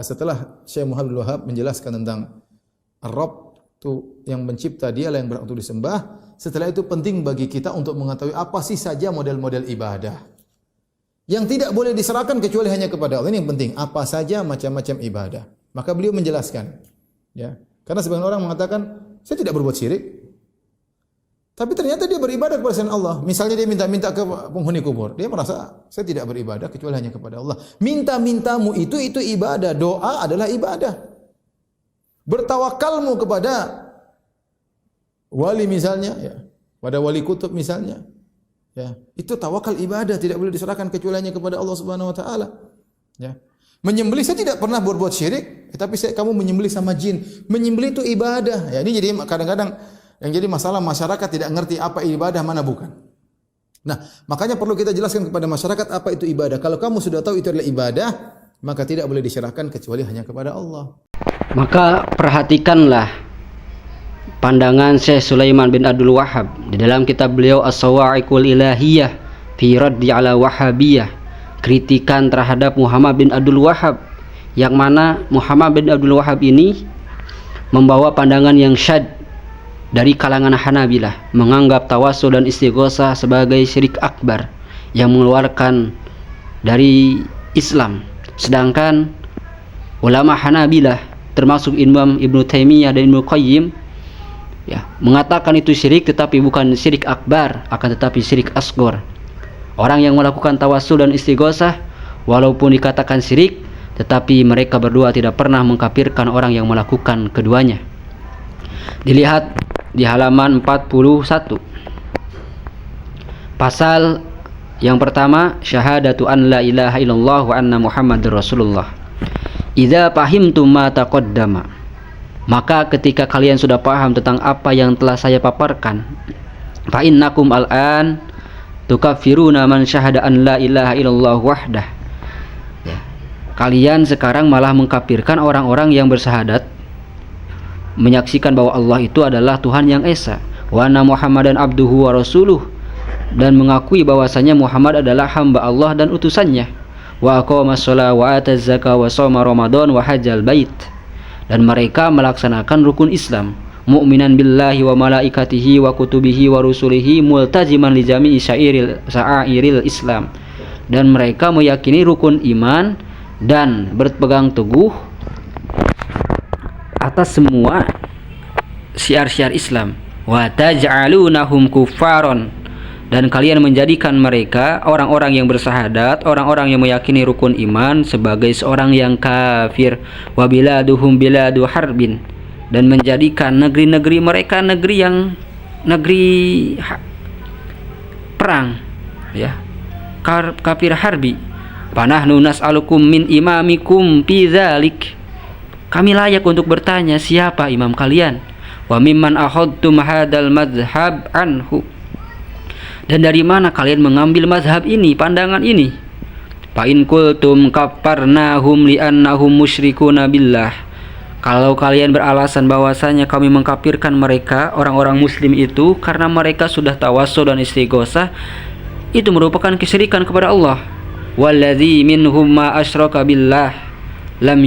setelah Syekh Muhammad Abdul Wahab menjelaskan tentang Ar-Rabb itu yang mencipta, dialah yang berhak untuk disembah. Setelah itu penting bagi kita untuk mengetahui apa sih saja model-model ibadah yang tidak boleh diserahkan kecuali hanya kepada Allah. Ini yang penting, apa saja macam-macam ibadah. Maka beliau menjelaskan, ya. Karena sebagian orang mengatakan, saya tidak berbuat syirik, tapi ternyata dia beribadah kepada selain Allah. Misalnya dia minta-minta ke penghuni kubur. Dia merasa, saya tidak beribadah kecuali hanya kepada Allah. Minta-mintamu itu ibadah. Doa adalah ibadah. Bertawakalmu kepada wali misalnya, ya, pada wali kutub misalnya, ya, itu tawakal ibadah, tidak boleh diserahkan kecuali hanya kepada Allah Subhanahu wa taala. Ya. Menyembelih, saya tidak pernah berbuat syirik, tapi kamu menyembelih sama jin. Menyembelih itu ibadah. Ya, ini jadi kadang-kadang yang jadi masalah, masyarakat tidak ngerti apa ibadah, mana bukan. Nah, makanya perlu kita jelaskan kepada masyarakat apa itu ibadah. Kalau kamu sudah tahu itu adalah ibadah, maka tidak boleh diserahkan kecuali hanya kepada Allah. Maka perhatikanlah pandangan Syekh Sulaiman bin Abdul Wahab di dalam kitab beliau As-Sawa'iqul Ilahiyah fi Raddi ala Wahabiyah, kritikan terhadap Muhammad bin Abdul Wahab, yang mana Muhammad bin Abdul Wahab ini membawa pandangan yang syad dari kalangan Hanabilah, menganggap tawassul dan istighosah sebagai syirik akbar yang mengeluarkan dari Islam. Sedangkan ulama Hanabilah termasuk Imam Ibnu Taimiyah dan Ibnu Qayyim, ya, mengatakan itu syirik, tetapi bukan syirik akbar, akan tetapi syirik asghar. Orang yang melakukan tawassul dan istighosah walaupun dikatakan syirik, tetapi mereka berdua tidak pernah mengkafirkan orang yang melakukan keduanya. Dilihat di halaman 41. Pasal yang pertama, syahadatu an la ilaha illallah wa anna muhammadur rasulullah. Idza fahimtum ma taqaddama, maka ketika kalian sudah paham tentang apa yang telah saya paparkan, fa innakum al'an tukaffiruna man syahada an la ilaha illallah wahdah. Ya. Kalian sekarang malah mengkafirkan orang-orang yang bersahadat, menyaksikan bahwa Allah itu adalah Tuhan yang esa, wa anna muhammadan abduhu wa rasuluh, dan mengakui bahwasanya Muhammad adalah hamba Allah dan utusannya, wa aqamas shalah wa ataz zakah wa shoma ramadan wa hajjal bait, dan mereka melaksanakan rukun Islam, mu'minan billahi wa malaikatihi wa kutubihi wa rusulihi multaziman li jami'i sa'airil Islam, dan mereka meyakini rukun iman dan berpegang teguh atas semua syiar-syiar Islam. Wa taj'alunahum kuffaron, dan kalian menjadikan mereka orang-orang yang bersahadat, orang-orang yang meyakini rukun iman, sebagai seorang yang kafir. Wa biladuhum biladu harbin, dan menjadikan negeri-negeri mereka negeri perang, ya, kafir harbi. Panahnu nas'alukum min imamikum fi dzalik, kami layak untuk bertanya siapa imam kalian. Wa mimman akhadtum hadzal madhhab anhu, dan dari mana kalian mengambil mazhab ini, pandangan ini. Fa in qultum kaffarnahum li'annahum musyrikuna billah, kalau kalian beralasan bahwasanya kami mengkafirkan mereka, orang-orang muslim itu, karena mereka sudah tawassul dan istighosah, itu merupakan kesyirikan kepada Allah. Walladzi minhum ma asyraka billah lam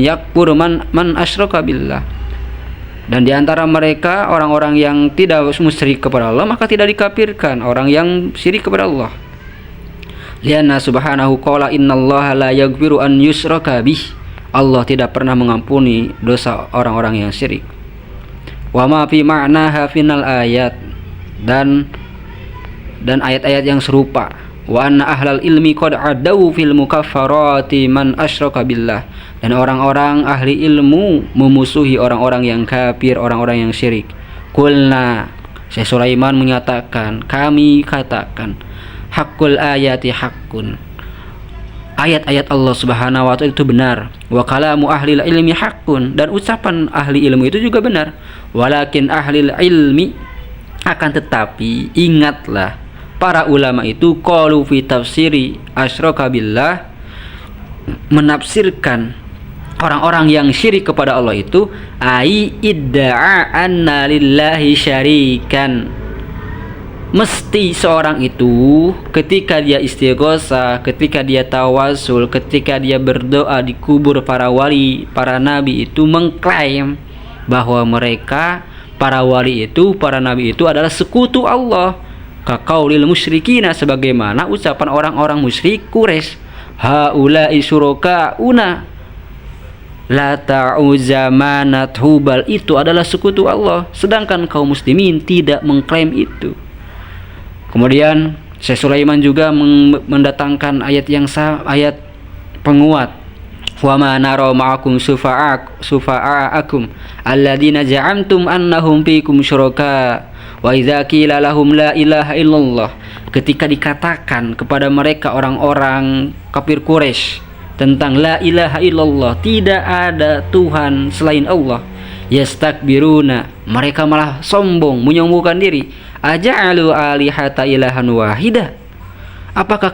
yakfur man asyraka billah, dan di antara mereka orang-orang yang tidak musyrik kepada Allah, maka tidak dikafirkan orang yang syirik kepada Allah. Lianna subhanahu qala innallaha la yaghfiru an yushraka bih, Allah tidak pernah mengampuni dosa orang-orang yang syirik. Wa ma fi ma'naha final ayat, dan ayat-ayat yang serupa. Wa anna ahlal ilmi qad adau fil mukaffarati man asyraka billah, dan orang-orang ahli ilmu memusuhi orang-orang yang kafir, orang-orang yang syirik. Qulna, Syekh Sulaiman menyatakan, kami katakan, haqqul ayati haqqun, ayat-ayat Allah Subhanahu wa taala itu benar. Wa kalamu ahli ilmi haqqun, dan ucapan ahli ilmu itu juga benar. Walakin ahli ilmi, akan tetapi ingatlah, para ulama itu qalu fi tafsiri asyraka billah, menafsirkan orang-orang yang syirik kepada Allah itu ai idda'a anna lillahi syarikan, mesti seorang itu ketika dia istighosah, ketika dia tawasul, ketika dia berdoa di kubur para wali, para nabi itu mengklaim bahwa mereka, para wali itu, para nabi itu adalah sekutu Allah. Kaqaulil musyrikina, sebagaimana ucapan orang-orang musyrik Quraisy, haula'i syurakauna la ta'uza manat hubal, itu adalah sekutu Allah, sedangkan kaum muslimin tidak mengklaim itu. Kemudian Syekh Sulaiman juga mendatangkan ayat yang ayat penguat, wa ma nara ma'akum sufa'akum alladziina za'amtum annahum fiikum syuraka wa idza qila lahum la ilaha illallah, ketika dikatakan kepada mereka orang-orang kafir Quraisy tentang la ilaha illallah, tidak ada Tuhan selain Allah, yastakbiruna, mereka malah sombong, menyombongkan diri, aja'alu alihata ilahan wahida, apakah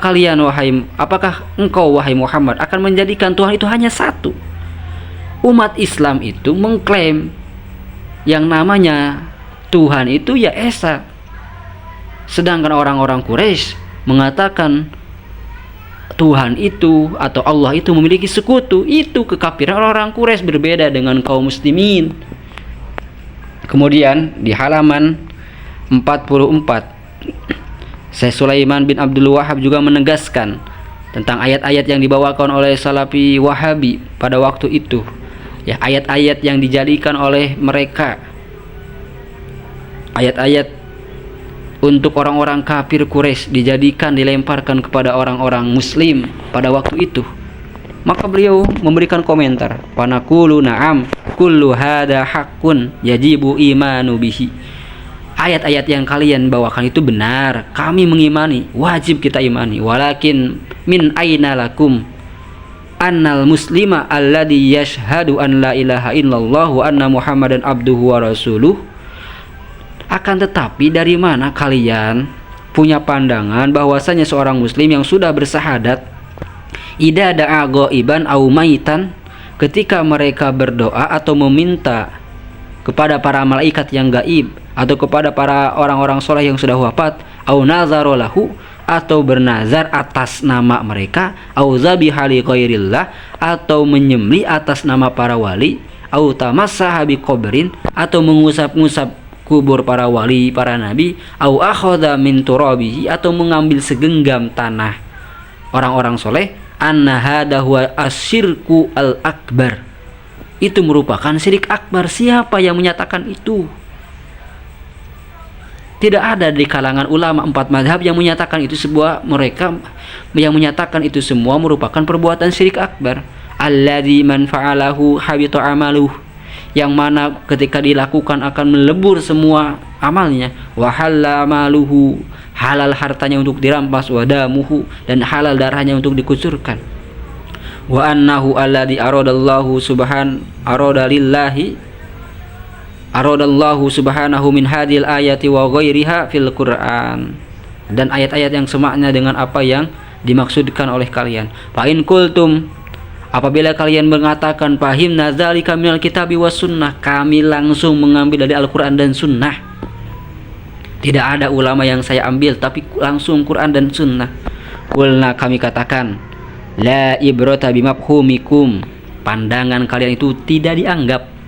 engkau wahai Muhammad akan menjadikan Tuhan itu hanya satu? Umat Islam itu mengklaim yang namanya Tuhan itu ya Esa, sedangkan orang-orang Quraisy mengatakan Tuhan itu atau Allah itu memiliki sekutu. Itu kekafiran orang Quraisy, berbeda dengan kaum muslimin. Kemudian di halaman 44 Syekh Sulaiman bin Abdul Wahhab juga menegaskan tentang ayat-ayat yang dibawakan oleh Salafi Wahabi pada waktu itu, ya, ayat-ayat yang dijadikan oleh mereka ayat-ayat untuk orang-orang kafir Quraisy, dijadikan, dilemparkan kepada orang-orang muslim pada waktu itu. Maka beliau memberikan komentar, panaqulu na'am kullu hada haqqun yajibu imanu bihi, ayat-ayat yang kalian bawakan itu benar, kami mengimani, wajib kita imani. Walakin min aina lakum annal muslima alladhi yashhadu an la ilaha illallah wa anna muhammadan abduhu wa rasuluh. Akan tetapi dari mana kalian punya pandangan bahwasanya seorang muslim yang sudah bersahadat idza da'a ghaiban au maitan, ketika mereka berdoa atau meminta kepada para malaikat yang gaib atau kepada para orang-orang soleh yang sudah wafat, au nazaro lahu, atau bernazar atas nama mereka, au zabiha li ghairillah, atau menyembelih atas nama para wali, au tamassaha bi qabrin, atau mengusap-ngusap kubur para wali, para nabi, au akhadha min turabihi, atau mengambil segenggam tanah orang-orang soleh, anna hadha huwa asyirku al-akbar, itu merupakan syirik akbar. Siapa yang menyatakan itu? Tidak ada di kalangan ulama 4 mazhab yang menyatakan itu, mereka yang menyatakan itu semua merupakan perbuatan syirik akbar. Alladzi man fa'alahu habita amaluh, yang mana ketika dilakukan akan melebur semua amalnya. Wa halal maluhu, halal hartanya untuk dirampas. Wa damuhu, dan halal darahnya untuk dikucurkan. Wa annahu alladzi aradallahu subhanahu min hadhil ayati wa ghairiha fil Qur'an, dan ayat-ayat yang semakna dengan apa yang dimaksudkan oleh kalian. Fa in qultum, apabila kalian mengatakan fahimna dzalika minal kitabi was sunnah, kami langsung mengambil dari Al-Qur'an dan sunnah. Tidak ada ulama yang saya ambil, tapi langsung Quran dan sunnah. Qulna, kami katakan, la ibrata bimafhumikum, pandangan kalian itu tidak dianggap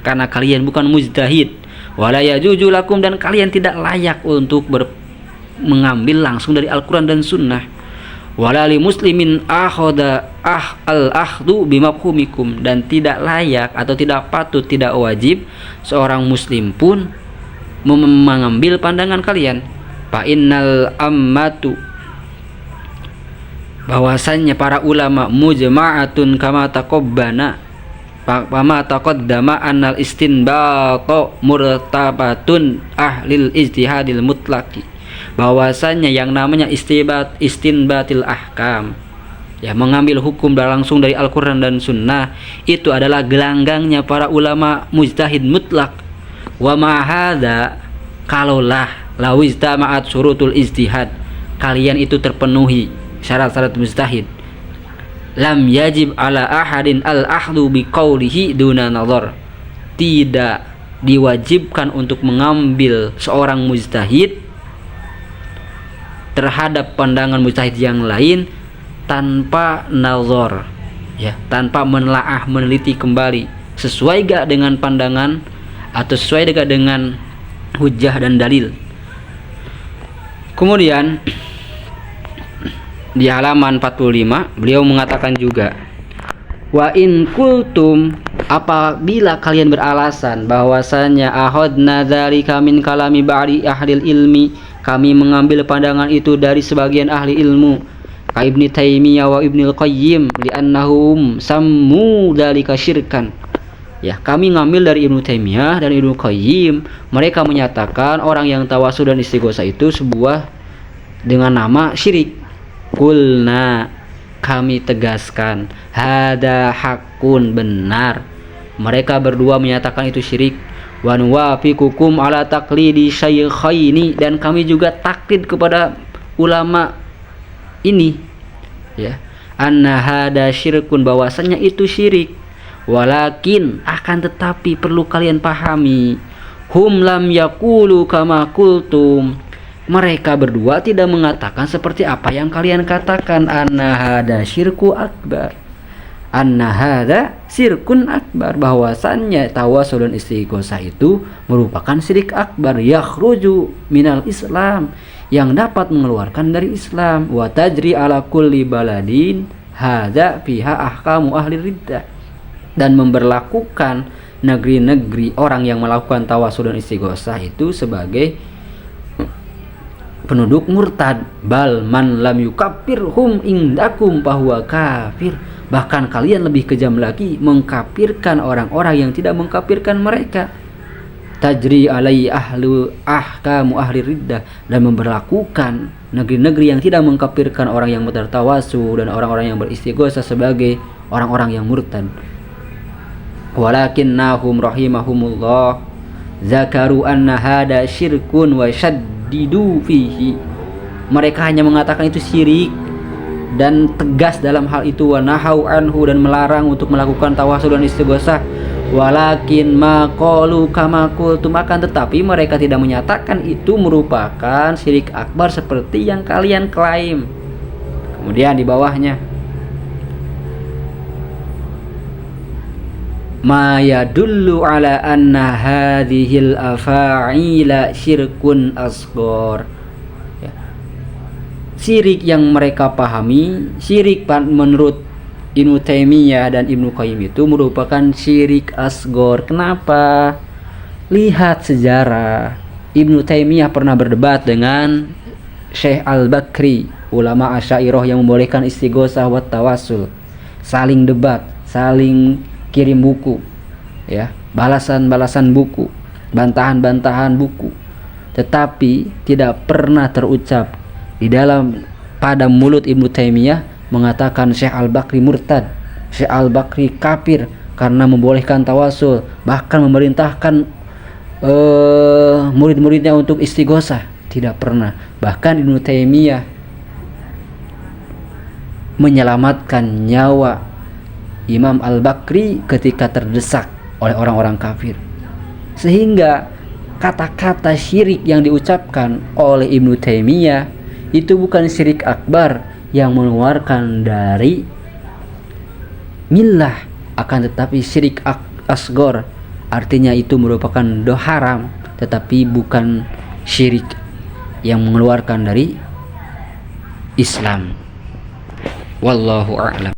karena kalian bukan mujtahid. Wala yajuzu lakum, dan kalian tidak layak untuk mengambil langsung dari Al-Quran dan Sunnah. Wala li muslimin al-akhdu bimafhumikum, dan tidak layak atau tidak patut, tidak wajib seorang muslim pun mengambil pandangan kalian. Fa innal ammatu, bahwasannya para ulama mujma'atun kama taqaddama annal istinbatu murtabatun ahlil ijtihadil mutlaqi, bahwasannya yang namanya istinbatil ahkam, ya, mengambil hukum langsung dari Al-Quran dan Sunnah, itu adalah gelanggangnya para ulama mujtahid mutlak. Wa ma'hada, kalaulah lawijtama'at syurutul ijtihad, kalian itu terpenuhi syarat-syarat mujtahid, lam yajib ala ahadin al-ahdu biqaulihi duna nazar, tidak diwajibkan untuk mengambil seorang mujtahid terhadap pandangan mujtahid yang lain tanpa nazar, ya, tanpa menelaah, meneliti kembali sesuai gak dengan pandangan atau sesuai gak dengan hujjah dan dalil. Kemudian di halaman 45 beliau mengatakan juga, wa in kultum, apabila kalian beralasan bahwasanya ahodna dzalika min kalami ba'di ahlil ilmi, kami mengambil pandangan itu dari sebagian ahli ilmu, ka Ibnu Taimiyah wa Ibnul Qayyim li'annahum sammu dzalika syirkan. Ya, kami ngambil dari Ibnu Taimiyah dan Ibnu Qayyim, mereka menyatakan orang yang tawasul dan istighosa itu sebuah dengan nama syirik. Kulna, kami tegaskan, hada hakun, benar. Mereka berdua menyatakan itu syirik. Wa nuwafiqukum ala taqlidi syaikhaini, dan kami juga taklid kepada ulama ini, ya, anna hada syirkun, bahwasanya itu syirik. Walakin, akan tetapi perlu kalian pahami, hum lam yaqulu kama qultum, mereka berdua tidak mengatakan seperti apa yang kalian katakan, anna hada syirku akbar, anna hada syirkun akbar, bahwasannya tawasul dan istighosa itu merupakan syirik akbar, yakhruju minal Islam, yang dapat mengeluarkan dari Islam, wa tajri ala kulli baladin hada fiha ahkamu ahli riddah, dan memberlakukan negeri-negeri orang yang melakukan tawasul dan istighosa itu sebagai penduduk murtad. Bal man lam yukaffirhum indakum bahwa kafir, bahkan kalian lebih kejam lagi mengkafirkan orang-orang yang tidak mengkafirkan mereka. Tajri alai ahlu ahkamu ahli riddah, dan memberlakukan negeri-negeri yang tidak mengkafirkan orang yang bertawasul dan orang-orang yang beristighosa sebagai orang-orang yang murtad. Walakinnahum rahimahumullah zakaru anna hada syirkun wa syaddidu fihi, mereka hanya mengatakan itu syirik dan tegas dalam hal itu, wa nahau anhu, dan melarang untuk melakukan tawasul dan istighosa. Walakin ma qalu kama qultum, akan tetapi mereka tidak menyatakan itu merupakan syirik akbar seperti yang kalian klaim. Kemudian di bawahnya, ma yadullu ala anna hadhil afa'ila syirkun asghar, ya. Syirik yang mereka pahami, syirik menurut Ibnu Taimiyah dan Ibnu Qayyim itu merupakan syirik asghar. Kenapa? Lihat sejarah. Ibnu Taimiyah pernah berdebat dengan Syekh Al-Bakri, ulama Asy'ariyah yang membolehkan istighosah wa tawassul. Saling debat, saling kirim buku, ya, balasan-balasan buku, bantahan-bantahan buku, tetapi tidak pernah terucap di dalam pada mulut Ibnu Taimiyah mengatakan Syekh Al-Bakri murtad, Syekh Al-Bakri kafir karena membolehkan tawasul, bahkan memerintahkan murid-muridnya untuk istighosah. Tidak pernah. Bahkan Ibnu Taimiyah menyelamatkan nyawa Imam Al-Bakri ketika terdesak oleh orang-orang kafir, sehingga kata-kata syirik yang diucapkan oleh Ibnu Taimiyah itu bukan syirik akbar yang mengeluarkan dari millah, akan tetapi syirik asghar, artinya itu merupakan dosa haram tetapi bukan syirik yang mengeluarkan dari Islam. Wallahu a'lam.